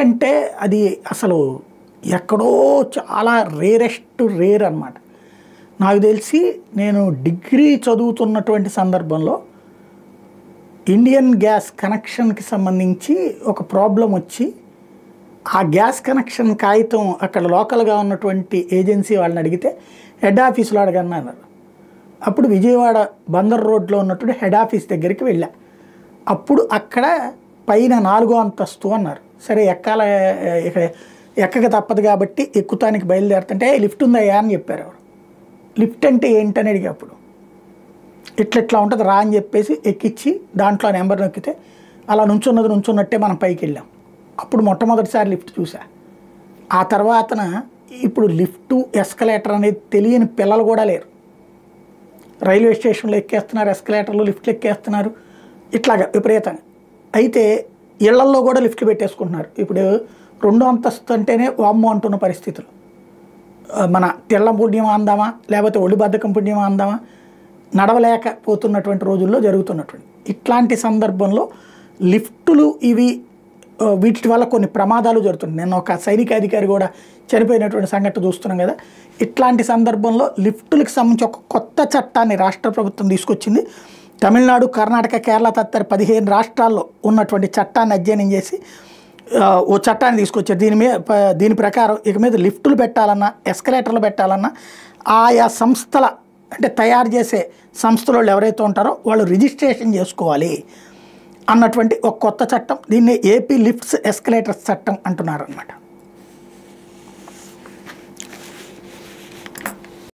అంటే అది అసలు ఎక్కడో చాలా రేర్ అన్నమాట. నాకు తెలిసి నేను డిగ్రీ చదువుతున్నటువంటి సందర్భంలో ఇండియన్ గ్యాస్ కనెక్షన్కి సంబంధించి ఒక ప్రాబ్లం వచ్చి ఆ గ్యాస్ కనెక్షన్ కాగితం అక్కడ లోకల్గా ఉన్నటువంటి ఏజెన్సీ వాళ్ళని అడిగితే హెడ్ ఆఫీస్లో అడగన్నారు. అప్పుడు విజయవాడ బందర్ రోడ్లో ఉన్నటువంటి హెడ్ ఆఫీస్ దగ్గరికి వెళ్ళా. అప్పుడు అక్కడ పైన 4వ అంతస్తు అన్నారు. సరే ఎక్కక తప్పదు కాబట్టి ఎక్కుతానికి బయలుదేరుతుంటే లిఫ్ట్ ఉందయ్యా అని చెప్పారు. ఎవరు లిఫ్ట్ అంటే ఏంటని అడిగి అప్పుడు ఇట్లా ఉంటుంది రా అని చెప్పేసి ఎక్కించి దాంట్లో నెంబర్ నొక్కితే అలా నుంచున్నట్టే మనం పైకి వెళ్ళాం. అప్పుడు మొట్టమొదటిసారి లిఫ్ట్ చూసా. ఆ తర్వాతన ఇప్పుడు లిఫ్టు ఎస్కలేటర్ అనేది తెలియని పిల్లలు కూడా లేరు. రైల్వే స్టేషన్లో ఎక్కేస్తున్నారు, ఎస్కలేటర్లు లిఫ్ట్లు ఎక్కేస్తున్నారు, ఇట్లాగా విపరీతంగా. అయితే ఇళ్లల్లో కూడా లిఫ్ట్లు పెట్టేసుకుంటున్నారు. ఇప్పుడు 2వ అంతస్తు అంటేనే వామ్మో అంటున్న పరిస్థితులు. మన తెల్ల పుణ్యమా అందామా లేకపోతే ఒళ్ళు బద్ధకం పుణ్యమా అందామా నడవలేకపోతున్నటువంటి రోజుల్లో జరుగుతున్నటువంటి ఇట్లాంటి సందర్భంలో లిఫ్టులు ఇవి వీటి వల్ల కొన్ని ప్రమాదాలు జరుగుతుంది. నేను ఒక సైనిక అధికారి కూడా చనిపోయినటువంటి సంఘటన చూస్తున్నాం కదా. ఇట్లాంటి సందర్భంలో లిఫ్టులకు సంబంధించి ఒక కొత్త చట్టాన్ని రాష్ట్ర ప్రభుత్వం తీసుకొచ్చింది. తమిళనాడు, కర్ణాటక, కేరళ తదితర 15 రాష్ట్రాల్లో ఉన్నటువంటి చట్టాన్ని అధ్యయనం చేసి ఓ చట్టాన్ని తీసుకొచ్చారు. దీని ప్రకారం ఇక మీద లిఫ్టులు పెట్టాలన్నా ఎస్కలేటర్లు పెట్టాలన్నా ఆయా సంస్థల అంటే తయారు చేసే సంస్థల వాళ్ళు ఎవరైతే ఉంటారో వాళ్ళు రిజిస్ట్రేషన్ చేసుకోవాలి అన్నటువంటి ఒక కొత్త చట్టం. దీన్ని ఏపీ లిఫ్ట్స్ ఎస్కలేటర్స్ చట్టం అంటున్నారు అన్నమాట.